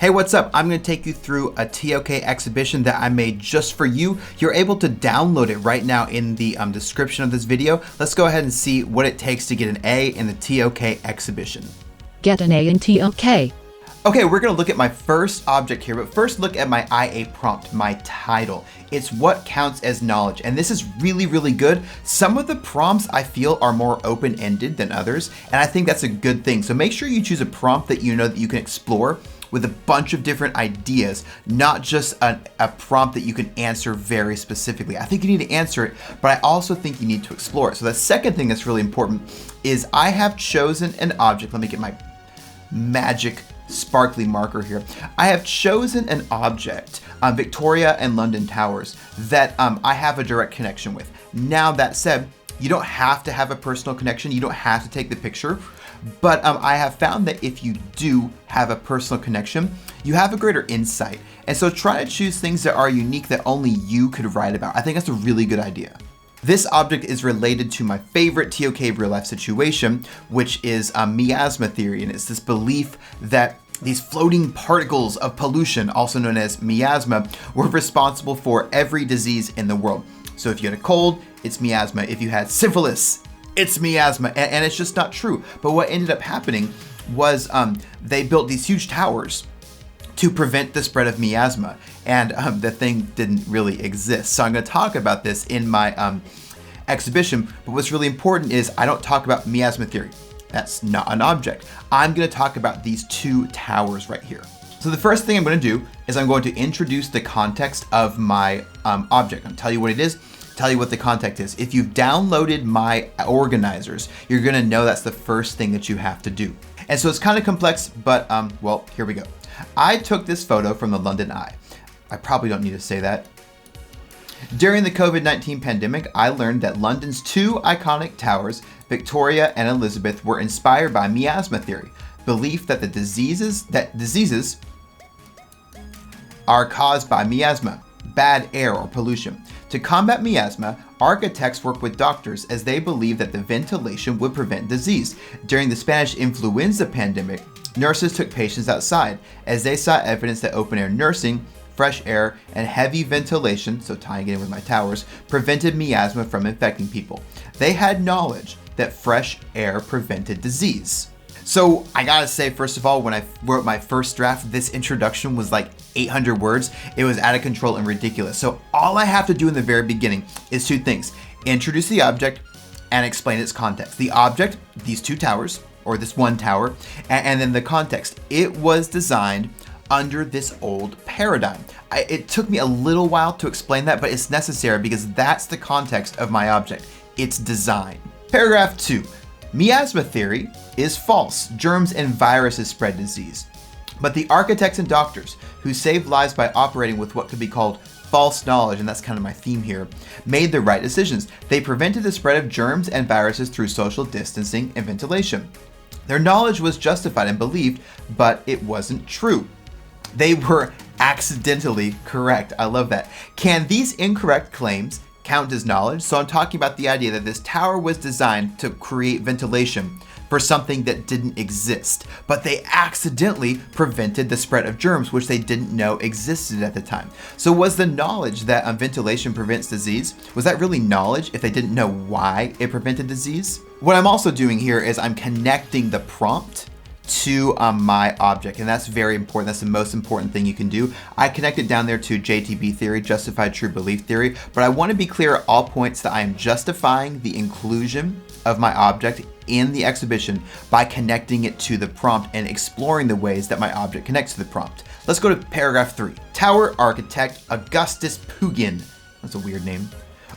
Hey, what's up? I'm going to take you through a TOK exhibition that I made just for you. You're able to download it right now in the description of this video. Let's go ahead and see what it takes to get an A in the TOK exhibition. Get an A in TOK. Okay, we're going to look at my first object here, but first look at my IA prompt, my title. It's what counts as knowledge, and this is really, really good. Some of the prompts I feel are more open-ended than others, and I think that's a good thing. So make sure you choose a prompt that you know that you can explore with a bunch of different ideas, not just a prompt that you can answer very specifically. I think you need to answer it, but I also think you need to explore it. So the second thing that's really important is I have chosen an object. Let me get my magic sparkly marker here. I have chosen an object, Victoria and London Towers, that I have a direct connection with. Now that said, you don't have to have a personal connection. You don't have to take the picture. But I have found that if you do have a personal connection, you have a greater insight. And so try to choose things that are unique that only you could write about. I think that's a really good idea. This object is related to my favorite TOK real life situation, which is miasma theory. And it's this belief that these floating particles of pollution, also known as miasma, were responsible for every disease in the world. So if you had a cold, it's miasma. If you had syphilis, it's miasma, and it's just not true. But what ended up happening was they built these huge towers to prevent the spread of miasma, and the thing didn't really exist. So I'm going to talk about this in my exhibition, but what's really important is I don't talk about miasma theory. That's not an object. I'm going to talk about these two towers right here. So the first thing I'm going to do is I'm going to introduce the context of my object. I'll tell you what it is, tell you what the context is. If you've downloaded my organizers, you're going to know that's the first thing that you have to do. And so it's kind of complex, but well, here we go. I took this photo from the London Eye. I probably don't need to say that. During the COVID-19 pandemic, I learned that London's two iconic towers, Victoria and Elizabeth, were inspired by miasma theory, belief that diseases are caused by miasma, bad air or pollution. To combat miasma, architects work with doctors as they believe that the ventilation would prevent disease. During the Spanish influenza pandemic, nurses took patients outside as they saw evidence that open air nursing, fresh air, and heavy ventilation, so tying it in with my towers, prevented miasma from infecting people. They had knowledge that fresh air prevented disease. So I gotta say, first of all, when I wrote my first draft, this introduction was like 800 words. It was out of control and ridiculous. So all I have to do in the very beginning is two things: introduce the object and explain its context. The object, these two towers, or this one tower, and then the context. It was designed under this old paradigm. It took me a little while to explain that, but it's necessary because that's the context of my object. It's design. Paragraph 2. Miasma theory is false. Germs and viruses spread disease. But the architects and doctors who saved lives by operating with what could be called false knowledge, and that's kind of my theme here, made the right decisions. They prevented the spread of germs and viruses through social distancing and ventilation. Their knowledge was justified and believed, but it wasn't true. They were accidentally correct. I love that. Can these incorrect claims count as knowledge? So I'm talking about the idea that this tower was designed to create ventilation for something that didn't exist, but they accidentally prevented the spread of germs, which they didn't know existed at the time. So was the knowledge that ventilation prevents disease, was that really knowledge if they didn't know why it prevented disease? What I'm also doing here is I'm connecting the prompt to my object, and that's very important. That's the most important thing you can do. I connected down there to JTB theory, justified true belief theory, but I want to be clear at all points that I am justifying the inclusion of my object in the exhibition by connecting it to the prompt and exploring the ways that my object connects to the prompt. Let's go to paragraph 3. Tower architect Augustus Pugin, that's a weird name,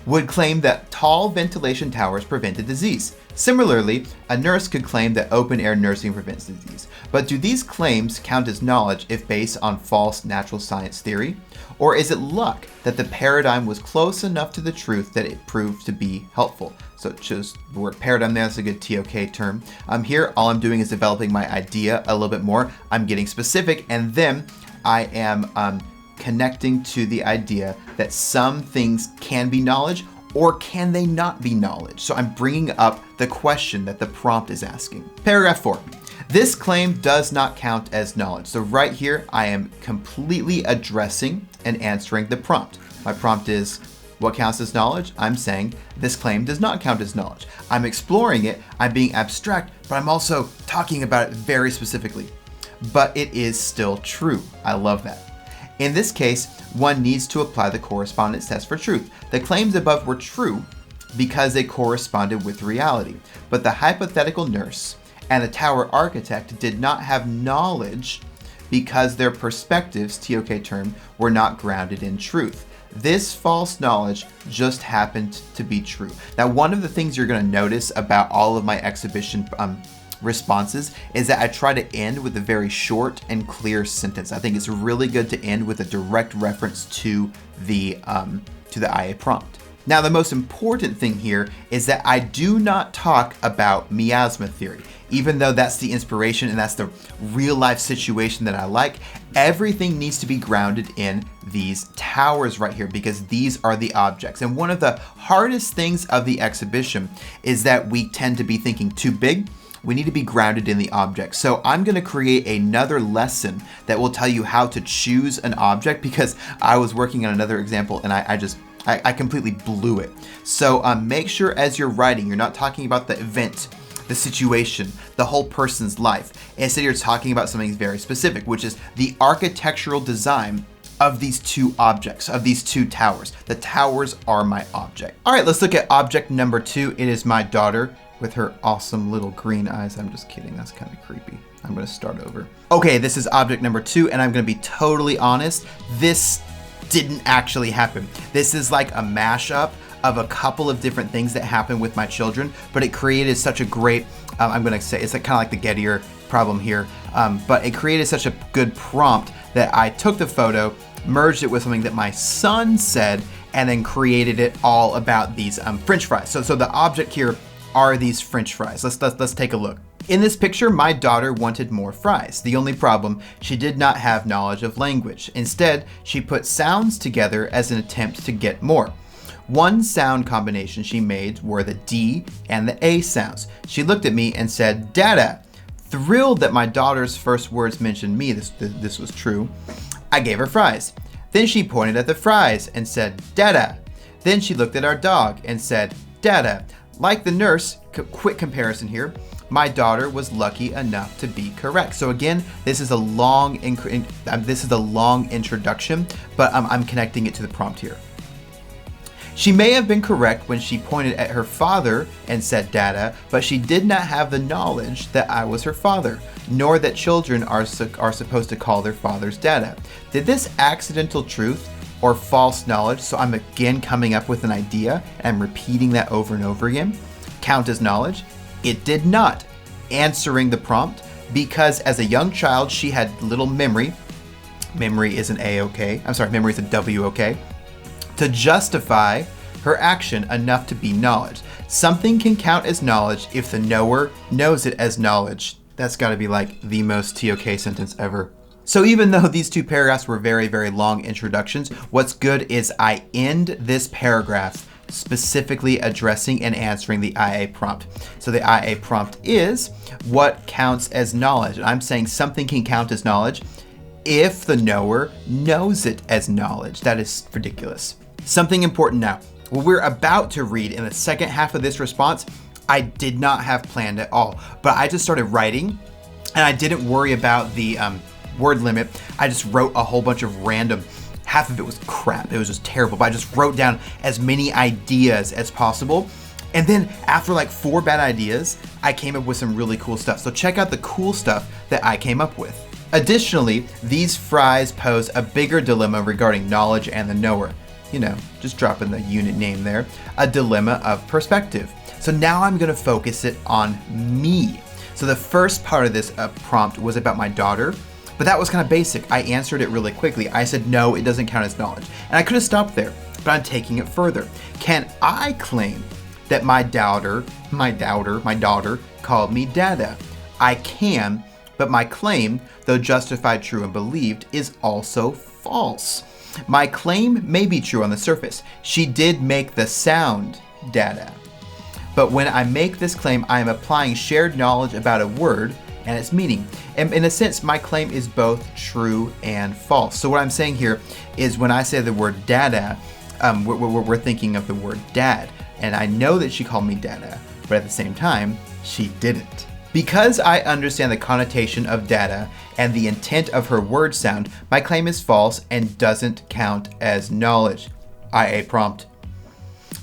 would claim that tall ventilation towers prevented disease. Similarly, a nurse could claim that open air nursing prevents disease. But do these claims count as knowledge if based on false natural science theory? Or is it luck that the paradigm was close enough to the truth that it proved to be helpful? So choose the word paradigm there, that's a good TOK term. Here, all I'm doing is developing my idea a little bit more. I'm getting specific, and then I am connecting to the idea that some things can be knowledge, or can they not be knowledge? So I'm bringing up the question that the prompt is asking. Paragraph 4. This claim does not count as knowledge. So right here, I am completely addressing and answering the prompt. My prompt is, what counts as knowledge? I'm saying this claim does not count as knowledge. I'm exploring it, I'm being abstract, but I'm also talking about it very specifically. But it is still true. I love that. In this case, one needs to apply the correspondence test for truth. The claims above were true because they corresponded with reality, but the hypothetical nurse and the tower architect did not have knowledge because their perspectives, TOK term, were not grounded in truth. This false knowledge just happened to be true. Now, one of the things you're going to notice about all of my exhibition responses is that I try to end with a very short and clear sentence. I think it's really good to end with a direct reference to the IA prompt. Now, the most important thing here is that I do not talk about miasma theory. Even though that's the inspiration and that's the real life situation that I like, everything needs to be grounded in these towers right here because these are the objects. And one of the hardest things of the exhibition is that we tend to be thinking too big. We need to be grounded in the object. So I'm going to create another lesson that will tell you how to choose an object because I was working on another example and I completely blew it. So make sure as you're writing, you're not talking about the event, the situation, the whole person's life. Instead, you're talking about something very specific, which is the architectural design of these two objects, of these two towers. The towers are my object. All right, let's look at object number 2. It is my daughter with her awesome little green eyes. I'm just kidding, that's kind of creepy. I'm gonna start over. Okay, this is object number 2, and I'm gonna be totally honest. This didn't actually happen. This is like a mashup of a couple of different things that happen with my children, but it created such a great, I'm gonna say, it's like kind of like the Gettier problem here, but it created such a good prompt that I took the photo, merged it with something that my son said, and then created it all about these French fries. So the object here are these French fries. Let's take a look. In this picture, my daughter wanted more fries. The only problem, she did not have knowledge of language. Instead, she put sounds together as an attempt to get more. One sound combination she made were the D and the A sounds. She looked at me and said, "Dada." Thrilled that my daughter's first words mentioned me, this was true, I gave her fries. Then she pointed at the fries and said, "Dada." Then she looked at our dog and said, "Dada." Like the nurse, quick comparison here, my daughter was lucky enough to be correct. So again, this is a long introduction, but I'm connecting it to the prompt here. She may have been correct when she pointed at her father and said "Dada," but she did not have the knowledge that I was her father, nor that children are supposed to call their fathers Dada. Did this accidental truth or false knowledge, so I'm again coming up with an idea and repeating that over and over again, count as knowledge? It did not. Answering the prompt, because as a young child she had little memory. Memory is an A-OK. I'm sorry, memory is a W-OK. To justify her action enough to be knowledge. Something can count as knowledge if the knower knows it as knowledge. That's got to be like the most TOK sentence ever. So even though these two paragraphs were very, very long introductions, what's good is I end this paragraph specifically addressing and answering the IA prompt. So the IA prompt is, what counts as knowledge? And I'm saying something can count as knowledge if the knower knows it as knowledge. That is ridiculous. Something important now. What we're about to read in the second half of this response, I did not have planned at all, but I just started writing and I didn't worry about the word limit. I just wrote a whole bunch of random, half of it was crap. It was just terrible, but I just wrote down as many ideas as possible. And then after like 4 bad ideas, I came up with some really cool stuff. So check out the cool stuff that I came up with. Additionally, these fries pose a bigger dilemma regarding knowledge and the knower. You know, just dropping the unit name there. A dilemma of perspective. So now I'm gonna focus it on me. So the first part of this prompt was about my daughter, but that was kind of basic. I answered it really quickly. I said, no, it doesn't count as knowledge. And I could have stopped there, but I'm taking it further. Can I claim that my daughter called me Dada? I can, but my claim, though justified, true, and believed, is also false. My claim may be true on the surface. She did make the sound Dada. But when I make this claim, I am applying shared knowledge about a word and its meaning. And in a sense, my claim is both true and false. So what I'm saying here is when I say the word dada, we're thinking of the word dad. And I know that she called me dada, but at the same time, she didn't. Because I understand the connotation of data and the intent of her word sound, my claim is false and doesn't count as knowledge. IA prompt.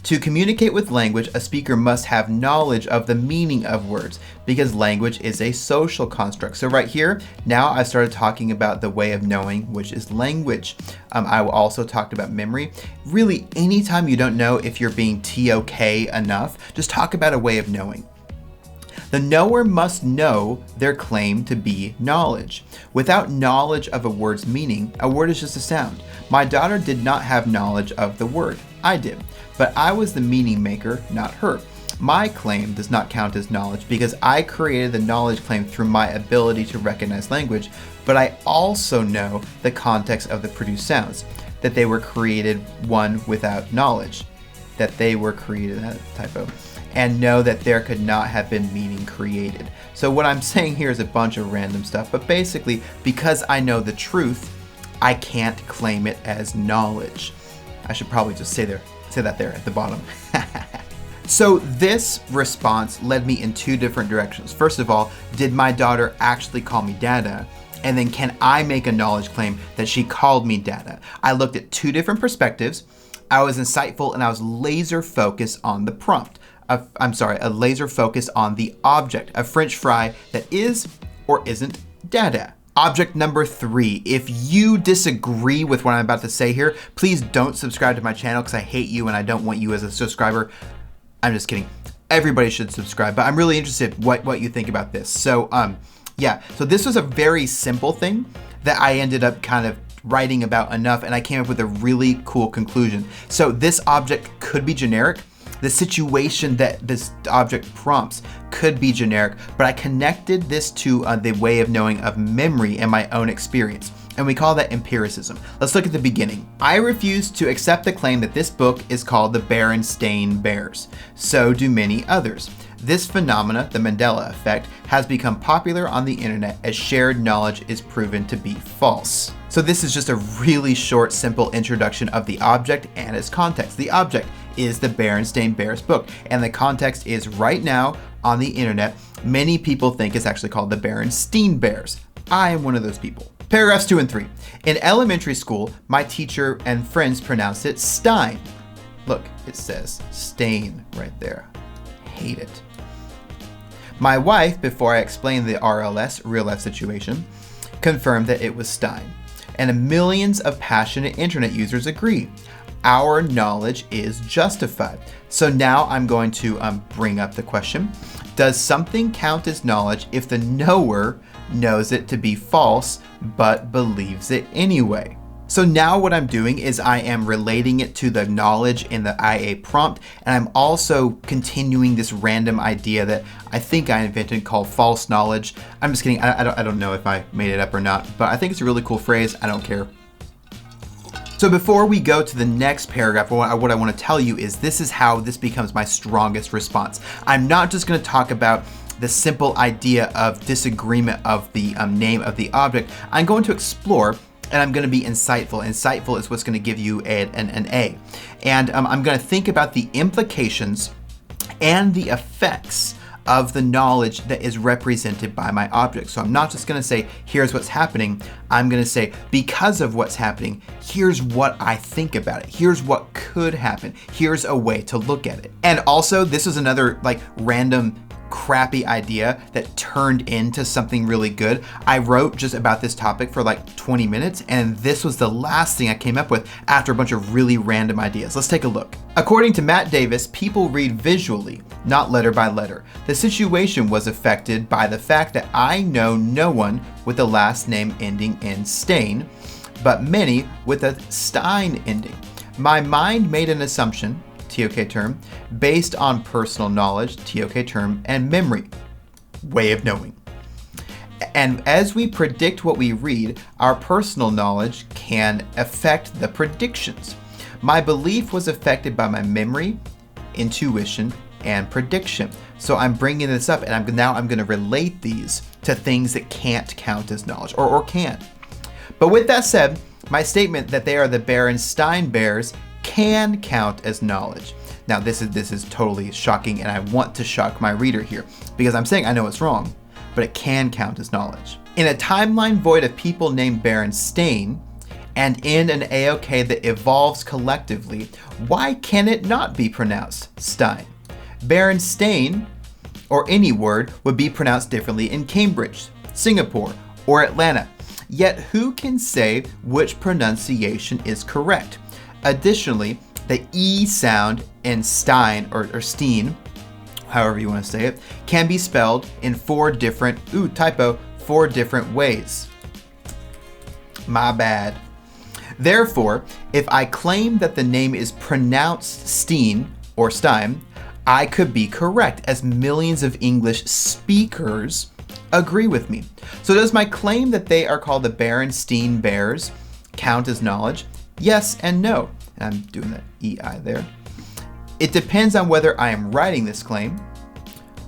To communicate with language, a speaker must have knowledge of the meaning of words because language is a social construct. So right here, now I've started talking about the way of knowing, which is language. I also talked about memory. Really, anytime you don't know if you're being TOK enough, just talk about a way of knowing. The knower must know their claim to be knowledge. Without knowledge of a word's meaning, a word is just a sound. My daughter did not have knowledge of the word. I did, but I was the meaning maker, not her. My claim does not count as knowledge because I created the knowledge claim through my ability to recognize language, but I also know the context of the produced sounds, that they were created one without knowledge, that they were created, that typo, and know that there could not have been meaning created. So what I'm saying here is a bunch of random stuff, but basically, because I know the truth, I can't claim it as knowledge. I should probably just say that there at the bottom. So this response led me in two different directions. First of all, did my daughter actually call me dada? And then can I make a knowledge claim that she called me dada? I looked at two different perspectives. I was insightful and I was laser focused on the prompt. A laser focus on the object, a French fry that is or isn't dada. Object number 3. If you disagree with what I'm about to say here, please don't subscribe to my channel because I hate you and I don't want you as a subscriber. I'm just kidding. Everybody should subscribe, but I'm really interested what you think about this. So so this was a very simple thing that I ended up kind of writing about enough, and I came up with a really cool conclusion. So this object could be generic. The situation that this object prompts could be generic, but I connected this to the way of knowing of memory and my own experience, and we call that empiricism. Let's look at the beginning. I refuse to accept the claim that this book is called the Berenstain Bears. So do many others. This phenomena, the Mandela effect, has become popular on the internet as shared knowledge is proven to be false. So this is just a really short, simple introduction of the object and its context. The object is the Berenstain Bears book, and the context is right now on the internet, many people think it's actually called the Berenstain Bears. I am one of those people. Paragraphs 2 and 3. In elementary school, my teacher and friends pronounced it Stein. Look, it says stain right there. Hate it. My wife, before I explained the RLS, real life situation, confirmed that it was Stein. And millions of passionate internet users agree. Our knowledge is justified. So now I'm going to bring up the question. Does something count as knowledge if the knower knows it to be false but believes it anyway? So now what I'm doing is I am relating it to the knowledge in the IA prompt, and I'm also continuing this random idea that I think I invented called false knowledge. I'm just kidding. I don't know if I made it up or not, but I think it's a really cool phrase. I don't care. So before we go to the next paragraph, what I want to tell you is this is how this becomes my strongest response. I'm not just going to talk about the simple idea of disagreement of the name of the object. I'm going to explore, and I'm going to be insightful. Insightful is what's going to give you an A. And I'm going to think about the implications and the effects of the knowledge that is represented by my object. So I'm not just going to say, here's what's happening. I'm going to say, because of what's happening, here's what I think about it. Here's what could happen. Here's a way to look at it. And also, this is another random crappy idea that turned into something really good. I wrote just about this topic for 20 minutes, and this was the last thing I came up with after a bunch of really random ideas. Let's take a look. According to Matt Davis, people read visually, not letter by letter. The situation was affected by the fact that I know no one with the last name ending in Stain, but many with a Stein ending. My mind made an assumption, TOK term, based on personal knowledge, TOK term, and memory, way of knowing. And as we predict what we read, our personal knowledge can affect the predictions. My belief was affected by my memory, intuition, and prediction. So I'm bringing this up, and I'm going to relate these to things that can't count as knowledge, or can. But with that said, my statement that they are the Berenstain Bears can count as knowledge. Now this is totally shocking, and I want to shock my reader here because I'm saying I know it's wrong, but it can count as knowledge. In a timeline void of people named Berenstain, and in an AOK that evolves collectively, why can it not be pronounced Stein? Berenstain, or any word, would be pronounced differently in Cambridge, Singapore, or Atlanta. Yet who can say which pronunciation is correct? Additionally, the E sound in Stein, or Steen, however you want to say it, can be spelled in 4 different ways. My bad. Therefore, if I claim that the name is pronounced Steen or Stein, I could be correct, as millions of English speakers agree with me. So does my claim that they are called the Berenstain Bears count as knowledge? Yes and no. I'm doing the EI there. It depends on whether I am writing this claim,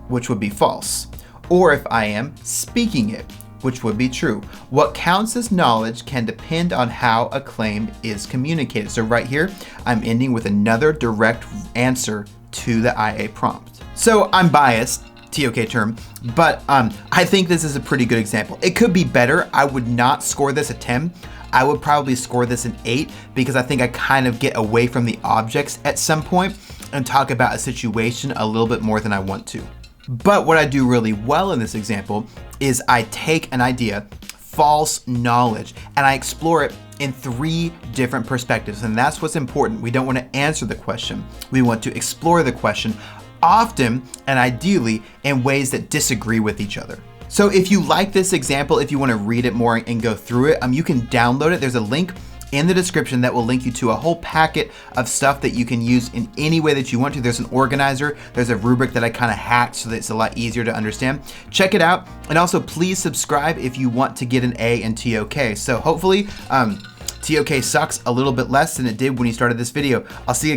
which would be false, or if I am speaking it, which would be true. What counts as knowledge can depend on how a claim is communicated. So right here, I'm ending with another direct answer to the IA prompt. So I'm biased, TOK term, but I think this is a pretty good example. It could be better. I would not score this a 10. I would probably score this an 8 because I think I kind of get away from the objects at some point and talk about a situation a little bit more than I want to. But what I do really well in this example is I take an idea, false knowledge, and I explore it in 3 different perspectives. And that's what's important. We don't want to answer the question. We want to explore the question, often and ideally in ways that disagree with each other. So if you like this example, if you want to read it more and go through it, you can download it. There's a link in the description that will link you to a whole packet of stuff that you can use in any way that you want to. There's an organizer, there's a rubric that I kind of hacked so that it's a lot easier to understand. Check it out, and also please subscribe if you want to get an A in TOK. So hopefully TOK sucks a little bit less than it did when you started this video. I'll see you